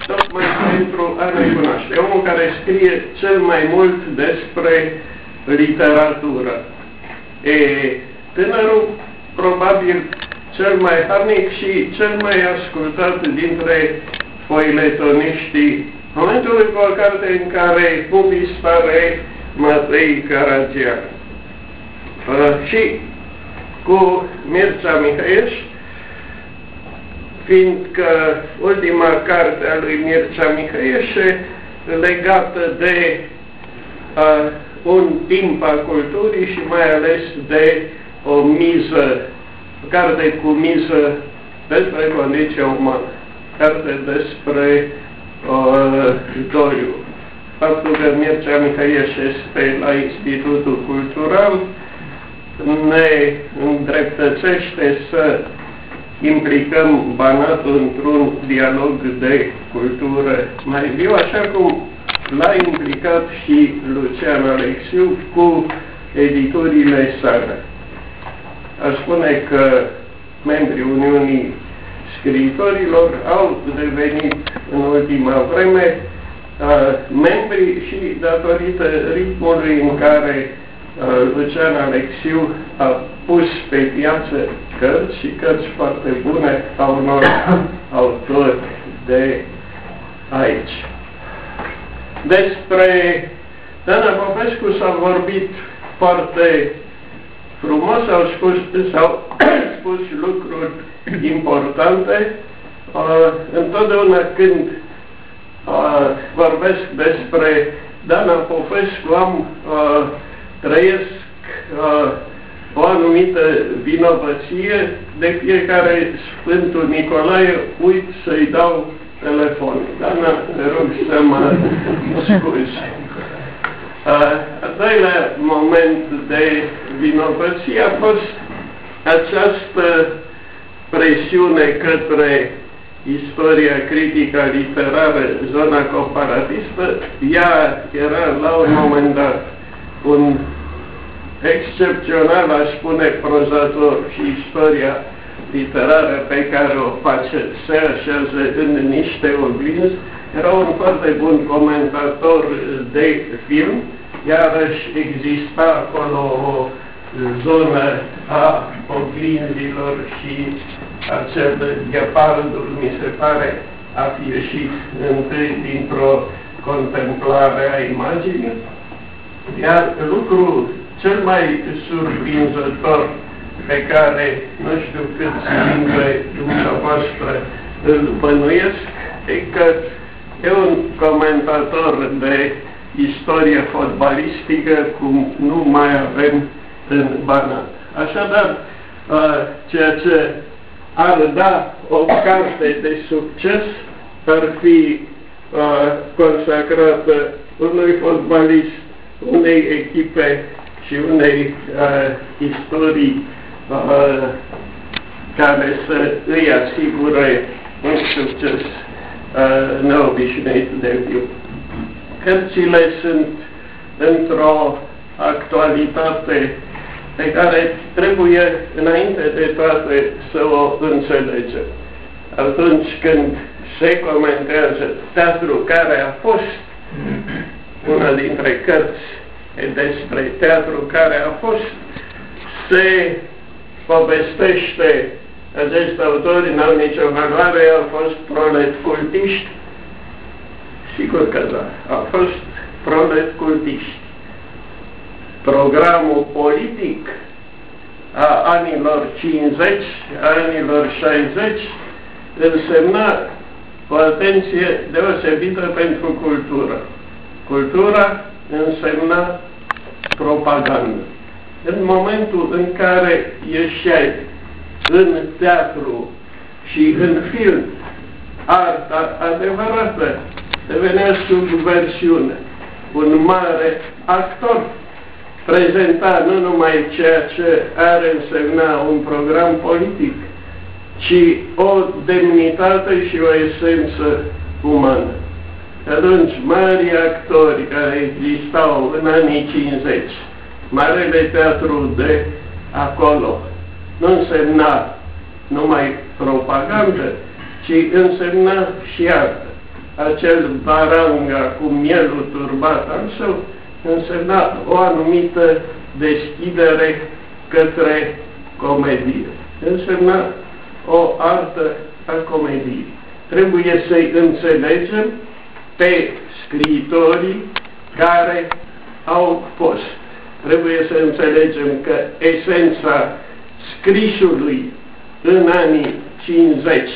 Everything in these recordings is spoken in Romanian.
tocmai pentru a ne cunoaște. Omul care scrie cel mai mult despre literatură. Tânărul, probabil, cel mai harnic și cel mai ascultat dintre foiletoniștii momentului cu o carte în care nu dispare Matei Caragian. Și cu Mircea Mihăieș, fiindcă ultima carte a lui Mircea Mihăieș, legată de un timp al culturii și mai ales de o miză, carte cu miză despre condiția umană, carte despre doliu. Faptul că Mircea Mihăieș este la Institutul Cultural ne îndreptățește să implicăm Banatul într-un dialog de cultură mai viu, așa cum l-a implicat și Lucian Alexiu cu editurile sale. Aș spune că membrii Uniunii Scriitorilor au devenit în ultima vreme membri și datorită ritmului în care Lucian Alexiu a pus pe piață cărți și cărți foarte bune a unor autori de aici. Despre Dana Popescu s-a vorbit foarte frumos, s-au spus lucruri importante. Întotdeauna când vorbesc despre Dana Popescu, trăiesc o anumită vinovăție. De fiecare Sfântul Nicolae uit să-i dau telefonul. Dana, te rog să mă scuzi. Al doilea moment de vinovăție a fost această presiune către istoria critică literară, zona comparatistă. Ea era la un moment dat un excepțional, aș spune, prozator și istoria literară pe care o face, se așează în niște oglinzi. Era un foarte bun comentator de film, iarăși exista acolo o zonă a oglinzilor și acel ghepardul, mi se pare, a fi ieșit întâi dintr-o contemplare a imaginii. Iar lucru cel mai surprinzător pe care nu știu câți dintre dumneavoastră îl bănuiesc, e că e un comentator de istorie fotbalistică cum nu mai avem în Banat. Așadar, ceea ce ar da o carte de succes ar fi consacrată unui fotbalist, unei echipe și unei istorii care să îi asigure un succes neobișnuit de viu. Cărțile sunt într-o actualitate pe care trebuie, înainte de toate, să o înțelegem. Atunci când se comentează teatru care a fost, una dintre cărți despre teatru care a fost, se povestește, acești autori n-au nicio valoare, au fost prolet cultiști. Sigur că da, au fost prolet cultiști. Programul politic a anilor 50, a anilor 60, însemna o atenție deosebită pentru cultură. Cultura însemna propagandă. În momentul în care ieșeai în teatru și în film, arta adevărată devenea subversiune. Un mare actor prezenta nu numai ceea ce are însemna un program politic, ci o demnitate și o esență umană. Atunci, mari actori care existau în anii 50, marele teatru de acolo, nu însemna numai propagandă, ci însemna și artă. acel baranga cu mielul turbat al său, însemna o anumită deschidere către comedie. Însemna o artă a comediei. Trebuie să-i înțelegem pe scriitorii care au fost. Trebuie să înțelegem că esența scrisului în anii 50,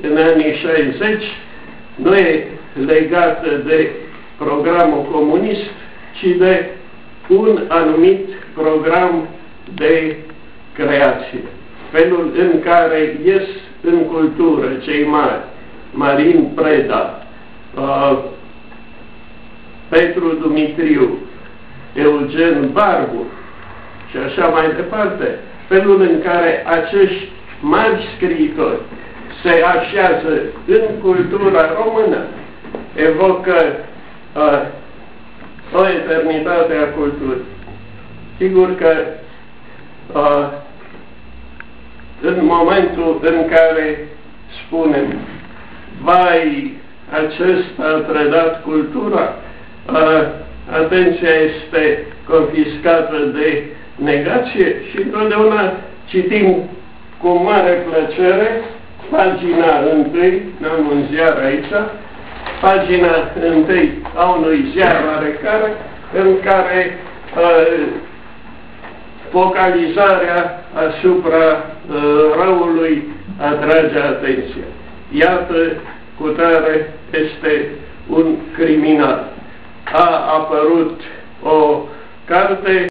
în anii 60, nu e legată de programul comunist, ci de un anumit program de creație. Felul în care ies în cultură cei mari, Marin Preda, Petru Dumitriu, Eugen Barbu și așa mai departe, felul în care acești mari scriitori se așează în cultura română, evocă o eternitate a culturii. Sigur că în momentul în care spunem vai, acesta a trădat cultura, atenția este confiscată de negație și întotdeauna citim cu mare plăcere pagina 1, n-am un ziar aici, pagina 1 a unui ziar oarecare, în care focalizarea asupra răului atrage atenția. Iată, cutare este un criminal. A apărut o carte